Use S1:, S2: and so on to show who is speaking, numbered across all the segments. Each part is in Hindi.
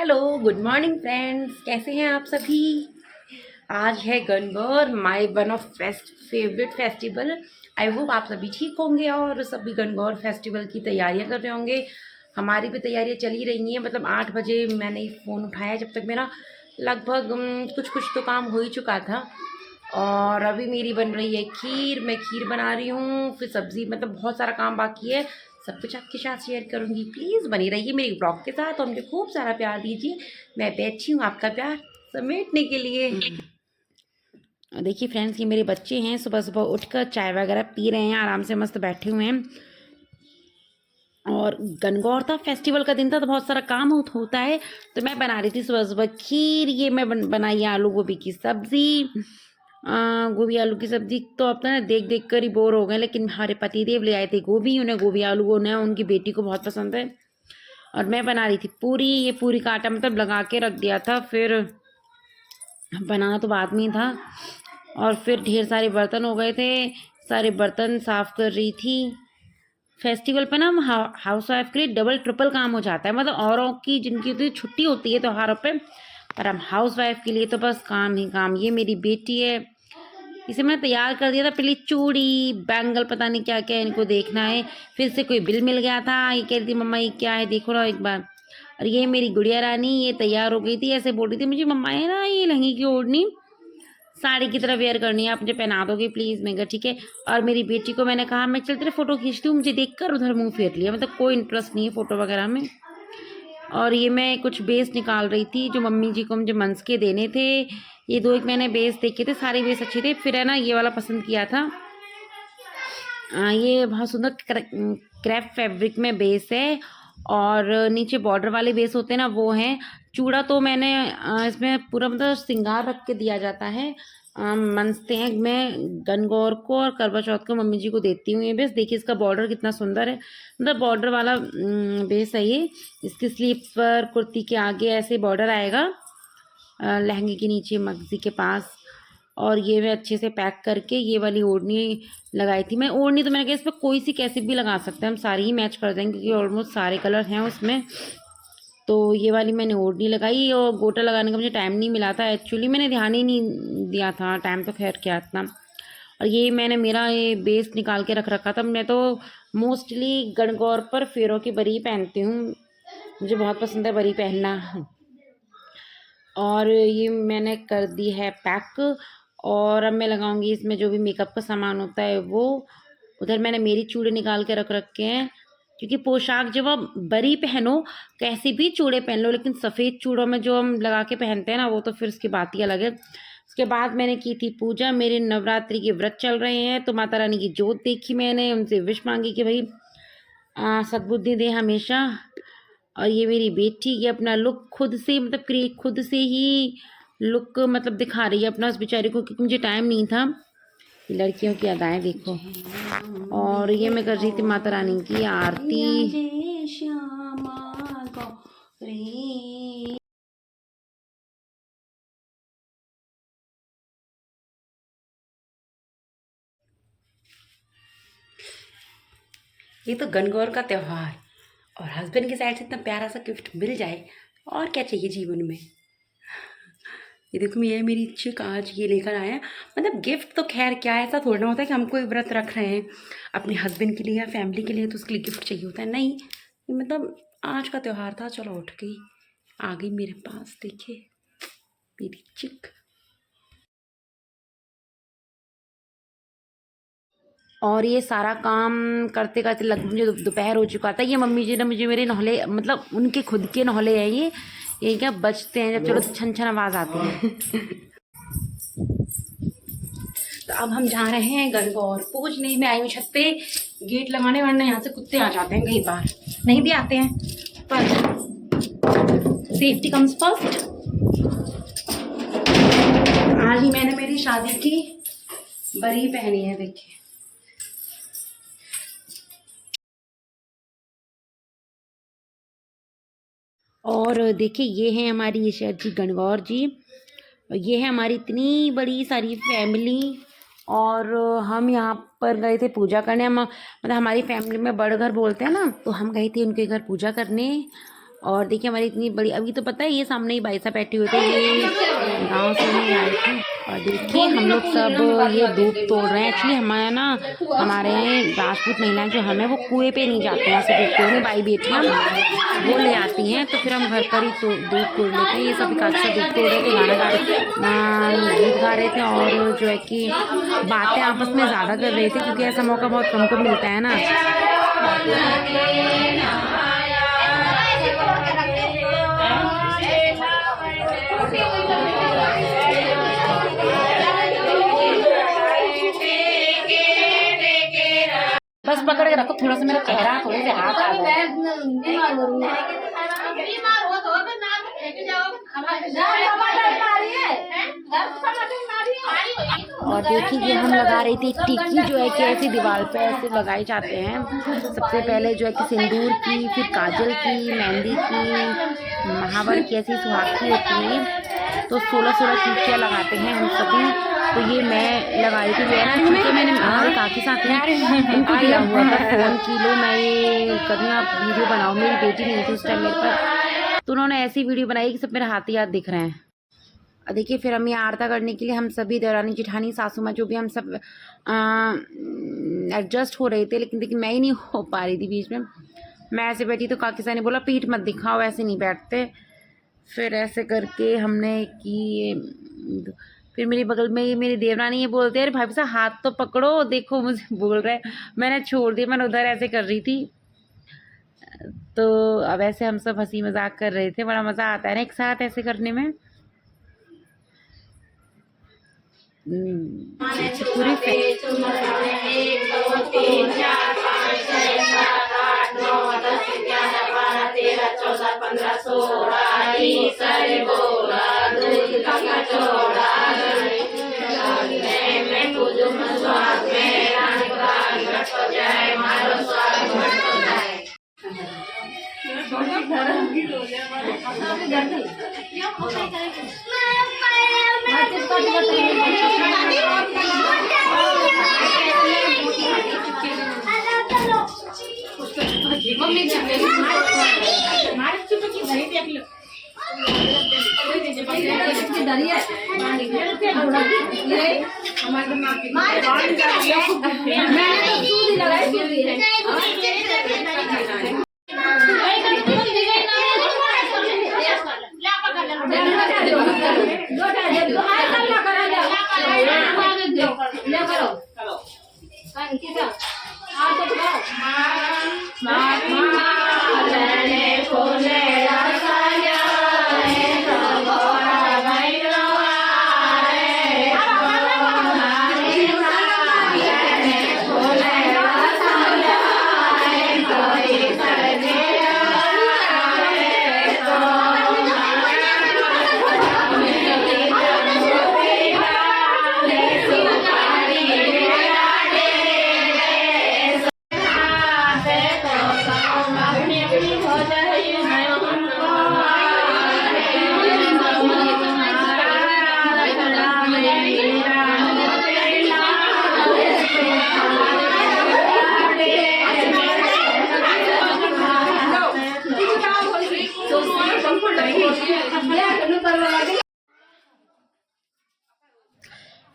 S1: Hello, good morning friends. कैसे हैं आप सभी। आज है Gangaur, my one of favourite festival. I hope आप सभी ठीक होंगे और सभी गणगौर फेस्टिवल की तैयारियां कर रहे होंगे। हमारी भी तैयारियां चली रही हैं। मतलब 8 बजे मैंने फ़ोन उठाया, जब तक मेरा लगभग कुछ कुछ तो काम हो ही चुका था। और अभी मेरी बन रही है खीर। मैं खीर बना रही हूँ, फिर सब्ज़ी, मतलब बहुत सारा काम बाकी है। सब कुछ आपके साथ शेयर करूँगी। प्लीज़ बनी रहिए मेरे ब्लॉग के साथ और मुझे खूब सारा प्यार दीजिए। मैं बैठी हूँ आपका प्यार समेटने के लिए। देखिए फ्रेंड्स, ये मेरे बच्चे हैं, सुबह सुबह उठकर चाय वगैरह पी रहे हैं, आराम से मस्त बैठे हुए हैं। और गणगौर था, फेस्टिवल का दिन था, तो बहुत सारा काम होता है। तो मैं बना रही थी सुबह सुबह खीर। ये मैं बनाई आलू गोभी की सब्ज़ी। गोभी आलू की सब्ज़ी तो अब तो ना देख देख कर ही बोर हो गए, लेकिन हमारे पतिदेव ले आए थे गोभी। उन्हें गोभी आलू उनकी बेटी को बहुत पसंद है। और मैं बना रही थी पूरी। ये पूरी का आटा मतलब लगा के रख दिया था, फिर बनाना तो बाद में ही था। और फिर ढेर सारे बर्तन हो गए थे, सारे बर्तन साफ़ कर रही थी। फेस्टिवल पे ना हाउस वाइफ के लिए डबल ट्रिपल काम हो जाता है। मतलब औरों की जिनकी होती है छुट्टी होती है त्योहारों पे, पर हम हाउस वाइफ के लिए तो बस काम ही काम। ये मेरी बेटी है, इसे मैंने तैयार कर दिया था। पहले चूड़ी बैंगल पता नहीं क्या क्या इनको देखना है। फिर से कोई बिल मिल गया था, ये कह रही थी मम्मा ये क्या है देखो ना एक बार। और ये मेरी गुड़िया रानी, ये तैयार हो गई थी, ऐसे बोल रही थी मुझे मम्मा है ना ये लहंगे की ओढ़नी साड़ी की तरह वेयर करनी है, आप मुझे पहना दोगे प्लीज़। मैं कहा ठीक है। और मेरी बेटी को मैंने कहा मैं चल तेरे फोटो खींचती हूँ, मुझे देखकर उधर मुंह फेर लिया। मतलब कोई इंटरेस्ट नहीं है फोटो वगैरह में। और ये मैं कुछ बेस निकाल रही थी जो मम्मी जी को मुझे मंस के देने थे। ये दो एक मैंने बेस देखे थे, सारे बेस अच्छे थे। फिर है ना ये वाला पसंद किया था। ये बहुत सुंदर क्रैप फैब्रिक में बेस है, और नीचे बॉर्डर वाले बेस होते हैं ना वो हैं। चूड़ा तो मैंने इसमें पूरा मतलब श्रृंगार रख के दिया जाता है। मनते हैं मैं गणगौर को और करवा चौथ को मम्मी जी को देती हूँ ये बेस। देखिए इसका बॉर्डर कितना सुंदर है, मतलब बॉर्डर वाला बेस है ये। इसकी स्लीव पर कुर्ती के आगे ऐसे बॉर्डर आएगा, लहंगे के नीचे मगजी के पास। और ये मैं अच्छे से पैक करके ये वाली ओढ़नी लगाई थी। मैं ओढ़नी तो मैंने कहा इस पर कोई सी कैसी भी लगा सकते हैं, हम सारी ही मैच कर देंगे क्योंकि ऑलमोस्ट सारे कलर हैं उसमें। तो ये वाली मैंने ओढ़नी लगाई, और गोटा लगाने का मुझे टाइम नहीं मिला था एक्चुअली, मैंने ध्यान ही नहीं दिया था, टाइम तो खैर क्या इतना। और ये मैंने मेरा ये बेस निकाल के रख रखा था। मैं तो मोस्टली गणगौर पर फेरों की बरी पहनती हूँ, मुझे बहुत पसंद है बरी पहनना। और ये मैंने कर दी है पैक। और अब मैं लगाऊंगी इसमें जो भी मेकअप का सामान होता है वो। उधर मैंने मेरी चूड़े निकाल के रख रखे हैं, क्योंकि पोशाक जब आप बड़ी पहनो, कैसी भी चूड़े पहन लो, लेकिन सफ़ेद चूड़ों में जो हम लगा के पहनते हैं ना, वो तो फिर उसकी बात ही अलग है। उसके बाद मैंने की थी पूजा। मेरे नवरात्रि के व्रत चल रहे हैं, तो माता रानी की जोत देखी मैंने, उनसे विश मांगी कि भाई सद्बुद्धि दे हमेशा। और ये मेरी बेटी, ये अपना लुक खुद से मतलब खुद से ही लुक मतलब दिखा रही है अपना उस बेचारी को, क्योंकि मुझे टाइम नहीं था। ये लड़कियों की अदाएं देखो। और ये मैं कर रही थी माता रानी की आरती। श्यामा गौरी। ये तो गणगौर का त्योहार, और हस्बैंड की साइड से इतना प्यारा सा गिफ्ट मिल जाए, और क्या चाहिए जीवन में। ये देखो ये मेरी चिक आज ये लेकर आया। मतलब गिफ्ट तो खैर क्या है, ऐसा थोड़ा ना होता है कि हम कोई व्रत रख रहे हैं अपने हस्बैंड के लिए या फैमिली के लिए तो उसके लिए गिफ्ट चाहिए होता है, नहीं। ये मतलब आज का त्यौहार था, चलो उठ गई आ गई मेरे पास। देखिए मेरी चिक। और ये सारा काम करते करते लगभग मुझे दोपहर हो चुका था। ये मम्मी जी ने मुझे मेरे नौले, मतलब उनके खुद के नौले हैं ये क्या बजते हैं जब चलो तो छन छन आवाज़ आती है। तो अब हम जा रहे हैं गणगौर पूजने। मैं आई हूँ छत पे गेट लगाने, वरना यहाँ से कुत्ते आ जाते हैं, कई बार नहीं भी आते हैं, पर सेफ्टी कम्स फर्स्ट। आज ही मैंने मेरी शादी की बरी पहनी है, देखिए। और देखिए ये है हमारी ये शेर जी गणगौर जी। ये है हमारी इतनी बड़ी सारी फैमिली। और हम यहाँ पर गए थे पूजा करने। हम मतलब हमारी फैमिली में बड़ घर बोलते हैं ना, तो हम गए थे उनके घर पूजा करने। और देखिए हमारी इतनी बड़ी, अभी तो पता है ये सामने ही भाई साहब बैठे हुए थे, ये गांव से नहीं आए थे। और देखिए हम लोग सब ये दूध तोड़ रहे हैं। एक्चुअली हमारे ना, हमारे यहाँ राजपूत महिलाएं जो हमें वो कुएं पे नहीं जाते हैं, ऐसे दूध तोड़ने, भाई बेटियाँ वो ले आती हैं, तो फिर हम घर पर ही दूध तोड़ लेते हैं। ये सब एक दूध तोड़ रहे थे, गाना गा रहे, गीत गा रहे थे, और जो है कि बातें आपस में ज़्यादा कर रहे थे, क्योंकि ऐसा मौका बहुत कम को मिलता है ना। बस पकड़ के रखो, थोड़ा सा मेरा चेहरा, थोड़े से हाथ आ गए। और देखिए ये हम लगा रही थी टिक्की, जो है कि ऐसी दीवार पे ऐसे लगाए जाते हैं। सबसे पहले जो है कि सिंदूर की, फिर काजल की, मेहंदी की, महावर की, ऐसी सुहाग की होती है। तो 16-16 टिक्कियाँ लगाते हैं हम सभी। तो ये मैं लगाई थी, ना क्योंकि मैंने हमारे काकी साथ उनको दिया हुआ था फ़ोन की, लो मैं ये कभी आप वीडियो बनाओ। मेरी बेटी नहीं थी उस टाइम मेरे पास, तो उन्होंने ऐसी वीडियो बनाई कि सब मेरे हाथ ही हाथ दिख रहे हैं। और देखिए फिर हम ये आरता करने के लिए हम सभी देवरानी जेठानी सासू माँ जो भी हम सब एडजस्ट हो रहे थे, लेकिन देखिए मैं ही नहीं हो पा रही थी बीच में। मैं ऐसे बैठी तो काकी साहब ने बोला पीठ मत दिखाओ, ऐसे नहीं बैठते। फिर ऐसे करके हमने कि फिर मेरी बगल में ये मेरी देवरानी ये बोलते हैं, अरे भाभी साहब हाथ तो पकड़ो, देखो मुझे बोल रहे हैं। मैंने छोड़ दिया, मैंने उधर ऐसे कर रही थी। तो अब ऐसे हम सब हंसी मजाक कर रहे थे, बड़ा मज़ा आता है ना एक साथ ऐसे करने में। पूरी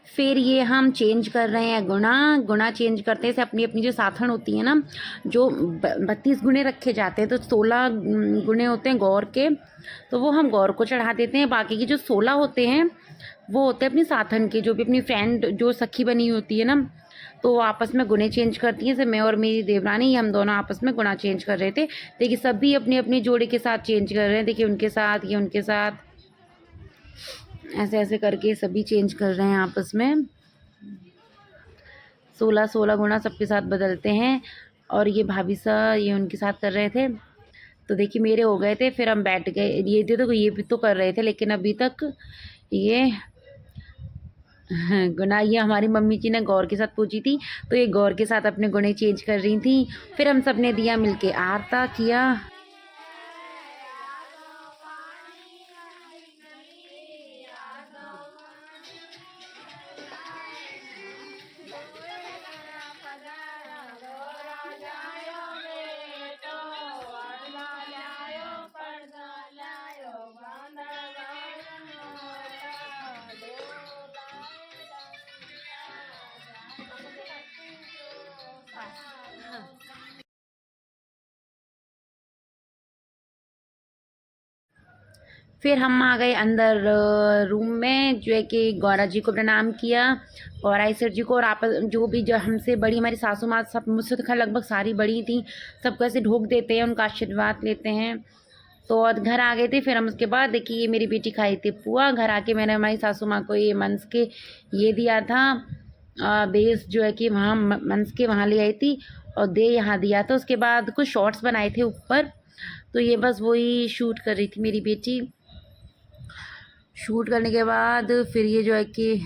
S1: फिर ये हम चेंज कर रहे हैं गुणा चेंज करते हैं। अपनी अपनी जो साथन होती है ना, जो 32 गुणे रखे जाते हैं, तो 16 गुणे होते हैं गौर के, तो वो हम गौर को चढ़ा देते हैं। बाकी के जो 16 होते हैं वो होते हैं अपनी साथन के, जो भी अपनी फ्रेंड जो सखी बनी होती है ना, तो वो आपस में गुणे चेंज करती हैं। जैसे मैं और मेरी देवरानी, हम दोनों आपस में गुणा चेंज कर रहे थे। देखिए सभी अपनी अपनी जोड़ी के साथ चेंज कर रहे हैं। देखिए उनके साथ, ये उनके साथ, ऐसे ऐसे करके सभी चेंज कर रहे हैं आपस में। 16-16 गुणा सबके साथ बदलते हैं। और ये भाभी साहब ये उनके साथ कर रहे थे, तो देखिए मेरे हो गए थे। फिर हम बैठ गए, ये थे तो ये भी तो कर रहे थे, लेकिन अभी तक ये गुना, ये हमारी मम्मी जी ने गौर के साथ पूछी थी, तो ये गौर के साथ अपने गुणे चेंज कर रही थी। फिर हम सब ने दिया मिलके आरता किया। फिर हम आ गए अंदर रूम में, जो है कि गौरा जी को प्रणाम किया, गौरा ईसर जी को, और आप जो भी जो हमसे बड़ी हमारी सासू माँ, सब मुझसे तो खैर लगभग सारी बड़ी थी, सबको ऐसे ढोक देते हैं, उनका आशीर्वाद लेते हैं। तो और घर आ गए थे। फिर हम उसके बाद देखिए ये मेरी बेटी खाई थी पुआ। घर आके मैंने हमारी सासू माँ को ये मंस के ये दिया था, बेस जो है कि वहाँ मंस के वहाँ ले आई थी और दे यहाँ दिया था। उसके बाद कुछ शॉर्ट्स बनाए थे ऊपर, तो ये बस वही शूट कर रही थी मेरी बेटी। शूट करने के बाद फिर ये जो है कि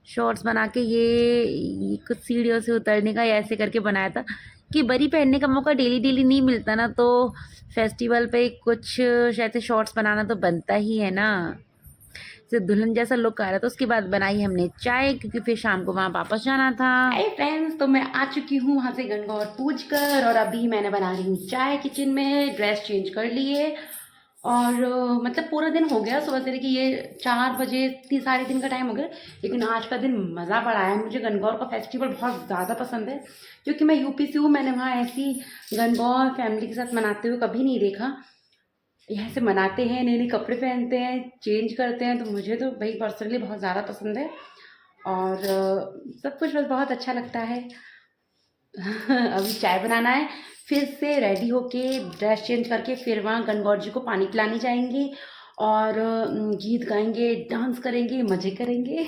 S1: शॉर्ट्स बना के ये कुछ सीढ़ियों से उतरने का ऐसे करके बनाया था कि बरी पहनने का मौका डेली डेली नहीं मिलता ना, तो फेस्टिवल पे कुछ ऐसे शॉर्ट्स बनाना तो बनता ही है ना। जैसे दुल्हन जैसा लुक आ रहा था। उसके बाद बनाई हमने चाय, क्योंकि फिर शाम को वहाँ वापस जाना था। हाय फ्रेंड्स, तो मैं आ चुकी हूँ वहाँ से गणगौर पूज कर, और अभी मैंने बना रही हूँ चाय किचन में। ड्रेस चेंज कर ली है और मतलब पूरा दिन हो गया सुबह से लेके ये 4 बजे 3-3:30 का टाइम हो गया, लेकिन आज का दिन मज़ा बड़ा है। मुझे गणगौर का फेस्टिवल बहुत ज़्यादा पसंद है, क्योंकि मैं यूपी से हूँ। मैंने वहाँ ऐसी गणगौर फैमिली के साथ मनाते हुए कभी नहीं देखा। यहाँ से मनाते हैं, नए नए कपड़े पहनते हैं, चेंज करते हैं, तो मुझे तो भाई पर्सनली बहुत ज़्यादा पसंद है और सब कुछ बस बहुत अच्छा लगता है। अभी चाय बनाना है, फिर से रेडी होके ड्रेस चेंज करके फिर वहाँ गणगौर जी को पानी पिलाने जाएंगे और गीत गाएंगे, डांस करेंगे, मज़े करेंगे।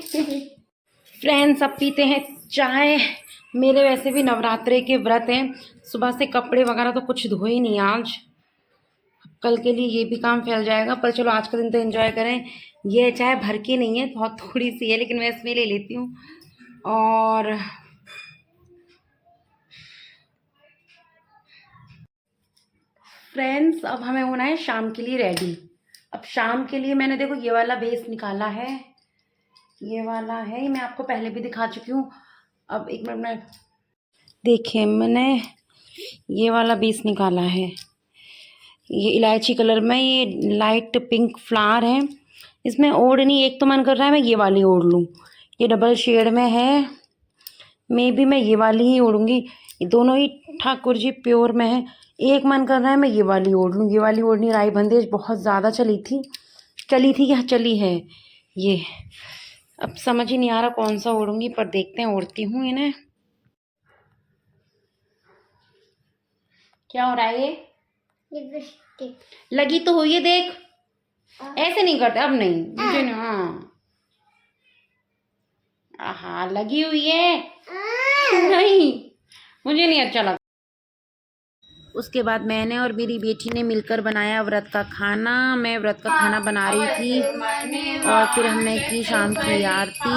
S1: फ्रेंड्स, अब पीते हैं चाय। मेरे वैसे भी नवरात्रे के व्रत हैं, सुबह से कपड़े वगैरह तो कुछ धोए नहीं आज, कल के लिए ये भी काम फैल जाएगा, पर चलो आज का दिन तो एंजॉय करें। ये चाय भर के नहीं है, बहुत थोड़ी सी है, लेकिन मैं इसमें ले लेती हूँ। और फ्रेंड्स, अब हमें होना है शाम के लिए रेडी। अब शाम के लिए मैंने देखो ये वाला बेस निकाला है, ये वाला है, मैं आपको पहले भी दिखा चुकी हूँ। अब एक मिनट में देखिए, मैंने ये वाला बेस निकाला है, ये इलायची कलर में, ये लाइट पिंक फ्लावर है। इसमें ओढ़नी, एक तो मन कर रहा है मैं ये वाली ओढ़ लूँ, ये डबल शेड में है, मे भी मैं ये वाली ही ओढ़ूँगी। ये दोनों ही ठाकुर जी प्योर में है। एक मन कर रहा है मैं ये वाली ओढ़ लूँ, ये वाली ओढ़नी राई बंदेज बहुत ज़्यादा चली थी या चली है ये। अब समझ ही नहीं आ रहा कौन सा ओढ़ूँगी, पर देखते हैं, ओढ़ती हूँ इन्हें। क्या हो रहा है ये? लगी तो हुई है, देख ऐसे नहीं करते, अब नहीं मुझे ना। हाँ लगी हुई है, नहीं मुझे नहीं अच्छा लगा। उसके बाद मैंने और मेरी बेटी ने मिलकर बनाया व्रत का खाना। मैं व्रत का खाना बना रही थी और फिर हमने की शाम की आरती।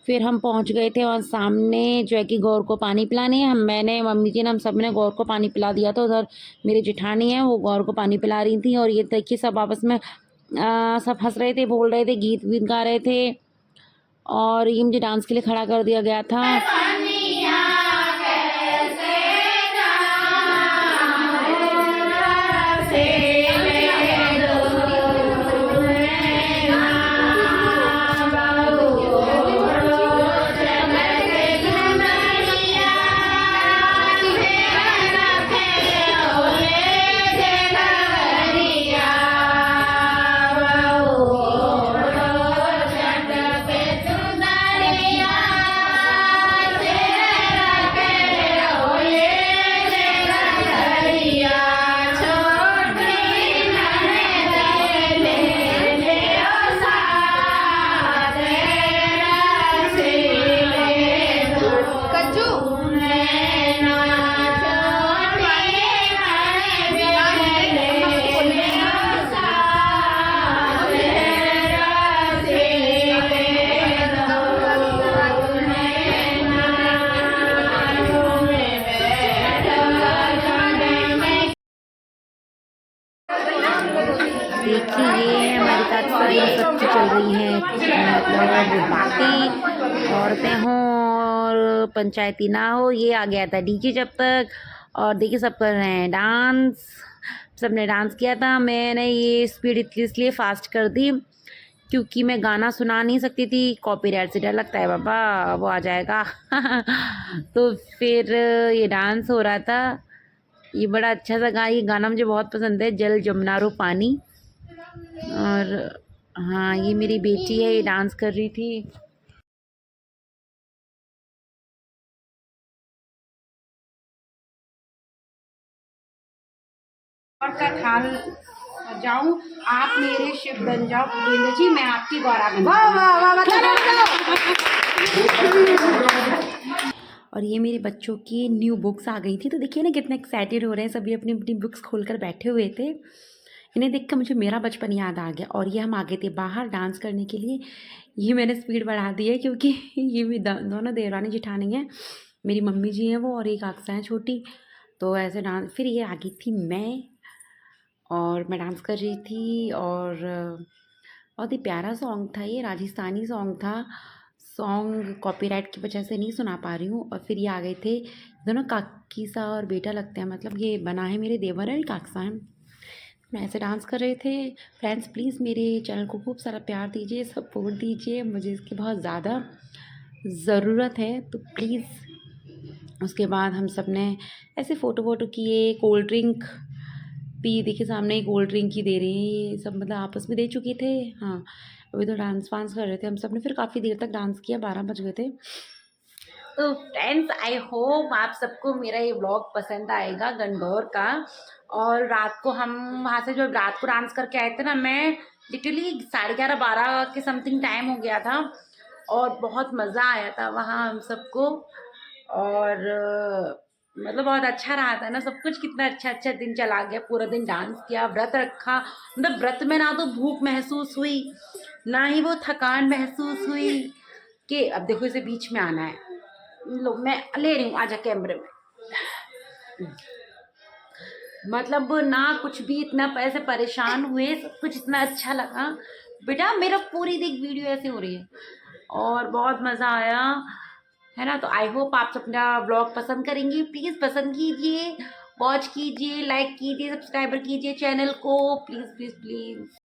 S1: फिर हम पहुंच गए थे और सामने जो है कि गौर को पानी पिलाने, मैंने, मम्मी जी ने, हम सब ने गौर को पानी पिला दिया था। उधर मेरी जेठानी है, वो गौर को पानी पिला रही थी और ये देखिए सब आपस में सब हंस रहे थे, बोल रहे थे, गीत वीत गा रहे थे। और ये मुझे डांस के लिए खड़ा कर दिया गया था। देखिए ये हमारे साथ सब चल रही हैं, मतलब बातें, औरतें हों और पंचायती ना हो। ये आ गया था डीजे जब तक, और देखिए सब कर रहे हैं डांस, सबने डांस किया था। मैंने ये स्पीड इसलिए फास्ट कर दी क्योंकि मैं गाना सुना नहीं सकती थी, कॉपीराइट से डर लगता है बाबा, वो आ जाएगा। तो फिर ये डांस हो रहा था। ये बड़ा अच्छा सा ये गाना मुझे बहुत पसंद है, जल जमुना रो पानी। और हाँ, ये मेरी बेटी है, ये डांस कर रही थी। और का थाल जाऊं, आप मेरे शिव बन जाओ भूपेंद्र जी, मैं आपकी गौरा बन और ये मेरे बच्चों की न्यू बुक्स आ गई थी, तो देखिए ना कितने एक्साइटेड हो रहे हैं, सभी अपनी अपनी बुक्स खोलकर बैठे हुए थे। इन्हें देख कर मुझे मेरा बचपन याद आ गया। और ये हम आ गए थे बाहर डांस करने के लिए। ये मैंने स्पीड बढ़ा दी है क्योंकि ये भी दोनों देवरानी जेठानी हैं, मेरी मम्मी जी हैं वो, और एक अक्सा है छोटी। तो ऐसे डांस, फिर ये आ गई थी मैं, और मैं डांस कर रही थी। और बहुत ही प्यारा सॉन्ग था, ये राजस्थानी सॉन्ग था। सॉन्ग कॉपीराइट की वजह से नहीं सुना पा रही हूँ। और फिर ये आ गए थे दोनों, काकी सा और बेटा लगते हैं, मतलब ये बना है मेरे देवर है, काकसा है। मैं ऐसे डांस कर रहे थे। फ्रेंड्स प्लीज़ मेरे चैनल को खूब सारा प्यार दीजिए, सपोर्ट दीजिए, मुझे इसकी बहुत ज़्यादा ज़रूरत है, तो प्लीज़। उसके बाद हम सब ने ऐसे फ़ोटो वोटो किए, कोल्ड ड्रिंक पी, देखिए सामने ही कोल्ड ड्रिंक ही दे रहे हैं ये सब, मतलब आपस में दे चुके थे। हाँ, अभी तो डांस वांस कर रहे थे हम सब ने, फिर काफ़ी देर तक डांस किया, 12 बज गए थे। तो फ्रेंड्स आई होप आप सबको मेरा ये व्लॉग पसंद आएगा गंगौर का। और रात को हम वहाँ से जब रात को डांस करके आए थे ना, मैं लिटरली 11:30-12 के समथिंग टाइम हो गया था, और बहुत मज़ा आया था वहाँ हम सबको। और मतलब बहुत अच्छा रहा था ना सब कुछ, कितना अच्छा अच्छा दिन चला गया, पूरा दिन डांस किया, व्रत रखा। मतलब व्रत में ना तो भूख महसूस हुई, ना ही वो थकान महसूस हुई कि अब देखो इसे बीच में आना है। लो मैं ले रही हूँ, आजा कैमरे में। मतलब ना कुछ भी, इतना पैसे परेशान हुए, सब कुछ इतना अच्छा लगा। बेटा मेरा पूरी देख वीडियो ऐसे हो रही है, और बहुत मज़ा आया है ना। तो आई होप आप अपना ब्लॉग पसंद करेंगे, प्लीज़ पसंद कीजिए, वॉच कीजिए, लाइक कीजिए, सब्सक्राइबर कीजिए चैनल को, प्लीज़ प्लीज़ प्लीज़।